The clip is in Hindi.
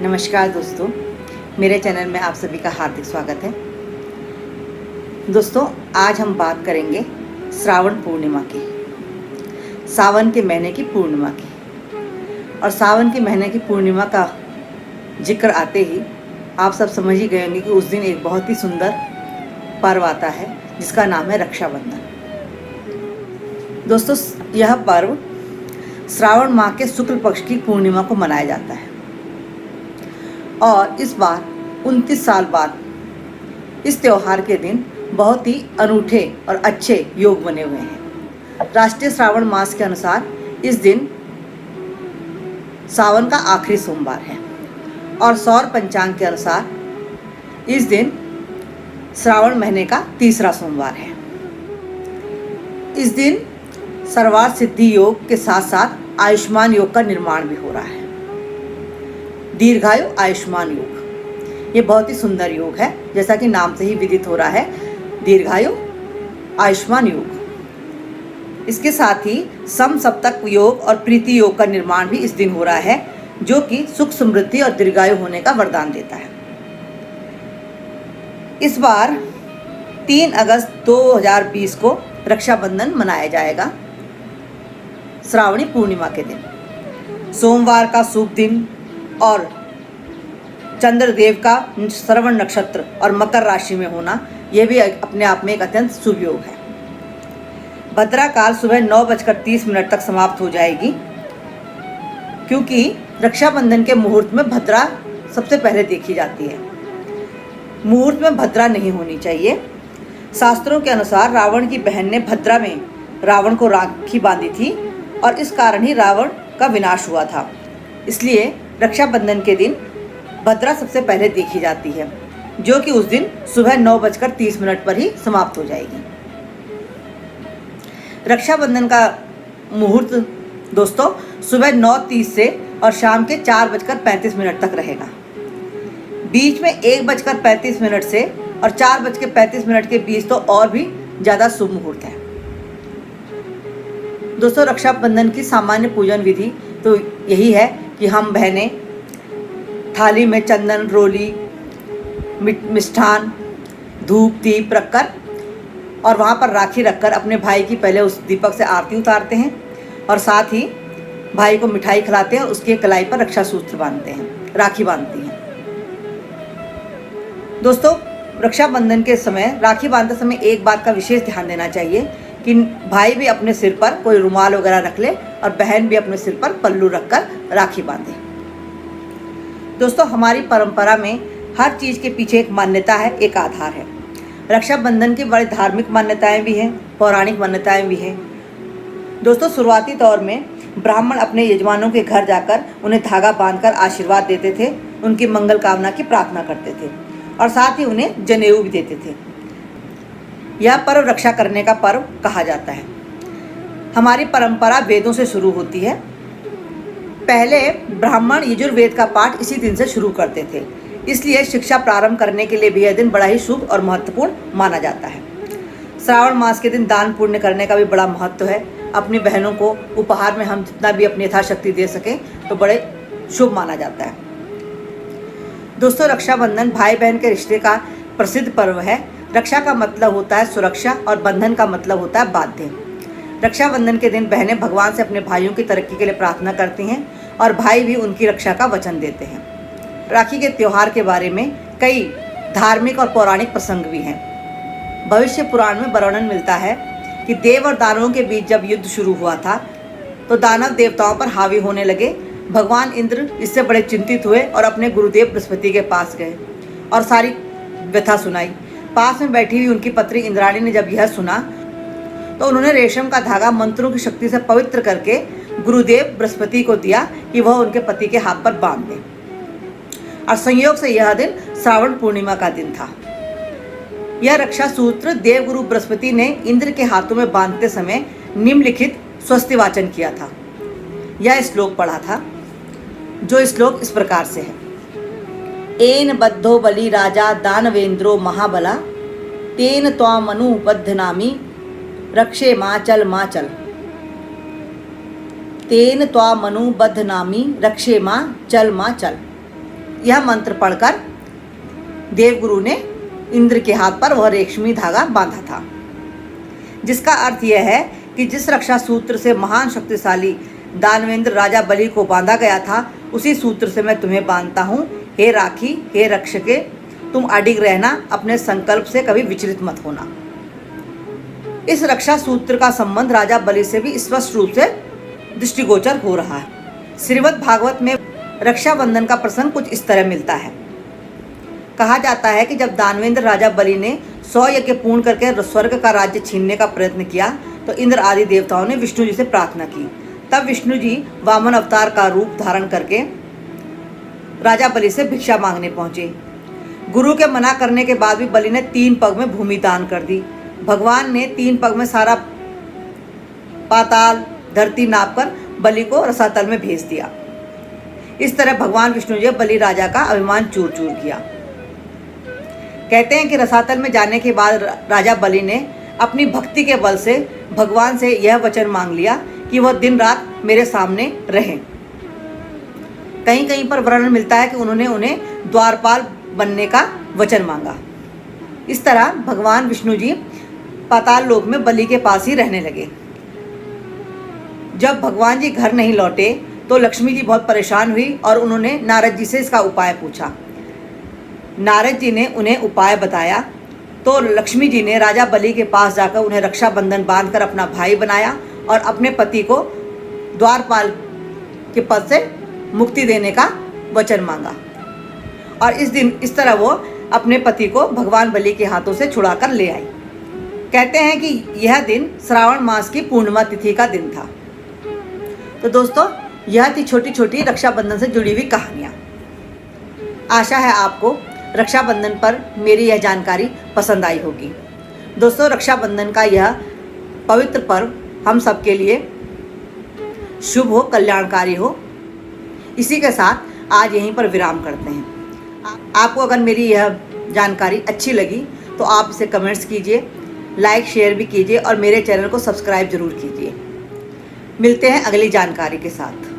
नमस्कार दोस्तों, मेरे चैनल में आप सभी का हार्दिक स्वागत है। दोस्तों, आज हम बात करेंगे श्रावण पूर्णिमा की, सावन के महीने की पूर्णिमा की। और सावन के महीने की पूर्णिमा का जिक्र आते ही आप सब समझ ही गए होंगे कि उस दिन एक बहुत ही सुंदर पर्व आता है जिसका नाम है रक्षाबंधन। दोस्तों, यह पर्व श्रावण माह के शुक्ल पक्ष की पूर्णिमा को मनाया जाता है और इस बार 29 साल बाद इस त्यौहार के दिन बहुत ही अनूठे और अच्छे योग बने हुए हैं। राष्ट्रीय श्रावण मास के अनुसार इस दिन सावन का आखिरी सोमवार है और सौर पंचांग के अनुसार इस दिन श्रावण महीने का तीसरा सोमवार है। इस दिन सर्वार्थ सिद्धि योग के साथ साथ आयुष्मान योग का निर्माण भी हो रहा है। दीर्घायु आयुष्मान योग, ये बहुत ही सुंदर योग है, जैसा कि नाम से ही विदित हो रहा है, दीर्घायु आयुष्मान योग। इसके साथ ही सम सप्तक योग और प्रीति योग का निर्माण भी इस दिन हो रहा है, जो कि सुख समृद्धि और दीर्घायु होने का वरदान देता है। इस बार 3 अगस्त 2020 को रक्षाबंधन मनाया जाएगा। श्रावणी पूर्णिमा के दिन सोमवार का शुभ दिन और चंद्रदेव का श्रवण नक्षत्र और मकर राशि में होना, यह भी अपने आप में एक अत्यंत शुभ योग है। भद्रा काल सुबह 9:30 तक समाप्त हो जाएगी, क्योंकि रक्षाबंधन के मुहूर्त में भद्रा सबसे पहले देखी जाती है। मुहूर्त में भद्रा नहीं होनी चाहिए। शास्त्रों के अनुसार रावण की बहन ने भद्रा में रावण को राखी बांधी थी और इस कारण ही रावण का विनाश हुआ था। इसलिए रक्षाबंधन के दिन भद्रा सबसे पहले देखी जाती है, जो कि उस दिन सुबह 9:30 पर ही समाप्त हो जाएगी। रक्षाबंधन का मुहूर्त दोस्तों सुबह 9:30 से और शाम के 4:35 तक रहेगा। बीच में 1:35 से और 4:35 के बीच तो और भी ज़्यादा शुभ मुहूर्त है। दोस्तों, रक्षाबंधन की सामान्य पूजन विधि तो यही है कि हम बहनें थाली में चंदन, रोली, मिष्ठान, धूप, दीप रखकर और वहाँ पर राखी रखकर अपने भाई की पहले उस दीपक से आरती उतारते हैं और साथ ही भाई को मिठाई खिलाते हैं और उसके कलाई पर रक्षा सूत्र बांधते हैं, राखी बांधती हैं। दोस्तों, रक्षाबंधन के समय राखी बांधते समय एक बात का विशेष ध्यान देना चाहिए कि भाई भी अपने सिर पर कोई रुमाल वगैरह रख ले और बहन भी अपने सिर पर पल्लू रखकर राखी बांधे। दोस्तों, हमारी परंपरा में हर चीज़ के पीछे एक मान्यता है, एक आधार है। रक्षाबंधन की बड़ी धार्मिक मान्यताएं भी हैं, पौराणिक मान्यताएं भी हैं। दोस्तों, शुरुआती दौर में ब्राह्मण अपने यजमानों के घर जाकर उन्हें धागा बांधकर आशीर्वाद देते थे, उनकी मंगल कामना की प्रार्थना करते थे और साथ ही उन्हें जनेऊ भी देते थे। यह पर्व रक्षा करने का पर्व कहा जाता है। हमारी परंपरा वेदों से शुरू होती है। पहले ब्राह्मण यजुर्वेद का पाठ इसी दिन से शुरू करते थे, इसलिए शिक्षा प्रारंभ करने के लिए भी यह दिन बड़ा ही शुभ और महत्वपूर्ण माना जाता है। श्रावण मास के दिन दान पुण्य करने का भी बड़ा महत्व है। अपनी बहनों को उपहार में हम जितना भी अपनी यथाशक्ति दे सकें तो बड़े शुभ माना जाता है। दोस्तों, रक्षाबंधन भाई बहन के रिश्ते का प्रसिद्ध पर्व है। रक्षा का मतलब होता है सुरक्षा और बंधन का मतलब होता है बाध्य। रक्षाबंधन के दिन बहनें भगवान से अपने भाइयों की तरक्की के लिए प्रार्थना करती हैं और भाई भी उनकी रक्षा का वचन देते हैं। राखी के त्यौहार के बारे में कई धार्मिक और पौराणिक प्रसंग भी हैं। भविष्य पुराण में वर्णन मिलता है कि देव और दानवों के बीच जब युद्ध शुरू हुआ था तो दानव देवताओं पर हावी होने लगे। भगवान इंद्र इससे बड़े चिंतित हुए और अपने गुरुदेव बृहस्पति के पास गए और सारी व्यथा सुनाई। पास में बैठी हुई उनकी पत्नी इंद्राणी ने जब यह सुना तो उन्होंने रेशम का धागा मंत्रों की शक्ति से पवित्र करके गुरुदेव बृहस्पति को दिया कि वह उनके पति के हाथ पर बांध दे। और संयोग से यह दिन श्रावण पूर्णिमा का दिन था। यह रक्षा सूत्र देवगुरु बृहस्पति ने इंद्र के हाथों में बांधते समय निम्नलिखित स्वस्ति वाचन किया था। यह श्लोक पढ़ा था, जो श्लोक इस प्रकार से है। एन बद्धो बलि राजा दानवेंद्रो महाबला तेन त्वामनु बद्धनामी रक्षे माचल माचल। तेन त्वा मनु बद्धनामी रक्षे माँ चल माँ चल। यह मंत्र पढ़कर देवगुरु ने इंद्र के हाथ पर वह रेशमी धागा बांधा था, जिसका अर्थ यह है कि जिस रक्षा सूत्र से महान शक्तिशाली दानवेंद्र राजा बलि को बांधा गया था, उसी सूत्र से मैं तुम्हें बांधता हूँ। हे राखी, हे रक्षके, तुम अडिग रहना, अपने संकल्प से कभी विचलित मत होना। इस रक्षा सूत्र का संबंध राजा बलि से भी स्पष्ट रूप से दृष्टिगोचर हो रहा है। श्रीमद् भागवत में रक्षाबंधन का प्रसंग कुछ इस तरह मिलता है। कहा जाता है कि जब दानवेंद्र राजा बलि ने 100 यज्ञ पूर्ण करके स्वर्ग का राज्य छीनने का प्रयत्न किया, तो इंद्र आदि देवताओं ने विष्णु जी से प्रार्थना की। तब विष्णु जी वामन अवतार का रूप धारण करके राजा बलि से भिक्षा मांगने पहुंचे। गुरु के मना करने के बाद भी बलि ने 3 पग में भूमि दान कर दी। भगवान ने 3 पग में सारा पाताल धरती नापकर बलि को रसातल में भेज दिया। इस तरह भगवान विष्णु जी बलि राजा का अभिमान चूर चूर किया। कहते हैं कि रसातल में जाने के बाद राजा बलि ने अपनी भक्ति के बल से भगवान से यह वचन मांग लिया कि वह दिन रात मेरे सामने रहें। कहीं कहीं पर वर्णन मिलता है कि उन्होंने उन्हें द्वारपाल बनने का वचन मांगा। इस तरह भगवान विष्णु जी पाताल लोक में बलि के पास ही रहने लगे। जब भगवान जी घर नहीं लौटे तो लक्ष्मी जी बहुत परेशान हुई और उन्होंने नारद जी से इसका उपाय पूछा। नारद जी ने उन्हें उपाय बताया तो लक्ष्मी जी ने राजा बलि के पास जाकर उन्हें रक्षाबंधन बांधकर अपना भाई बनाया और अपने पति को द्वारपाल के पद से मुक्ति देने का वचन मांगा। और इस दिन इस तरह वो अपने पति को भगवान बलि के हाथों से छुड़ाकर ले आई। कहते हैं कि यह दिन श्रावण मास की पूर्णिमा तिथि का दिन था। तो दोस्तों, यह थी छोटी छोटी रक्षाबंधन से जुड़ी हुई कहानियाँ। आशा है आपको रक्षाबंधन पर मेरी यह जानकारी पसंद आई होगी। दोस्तों, रक्षाबंधन का यह पवित्र पर्व हम सबके लिए शुभ हो, कल्याणकारी हो। इसी के साथ आज यहीं पर विराम करते हैं। आपको अगर मेरी यह जानकारी अच्छी लगी तो आप इसे कमेंट्स कीजिए, लाइक शेयर भी कीजिए और मेरे चैनल को सब्सक्राइब जरूर कीजिए। मिलते हैं अगली जानकारी के साथ।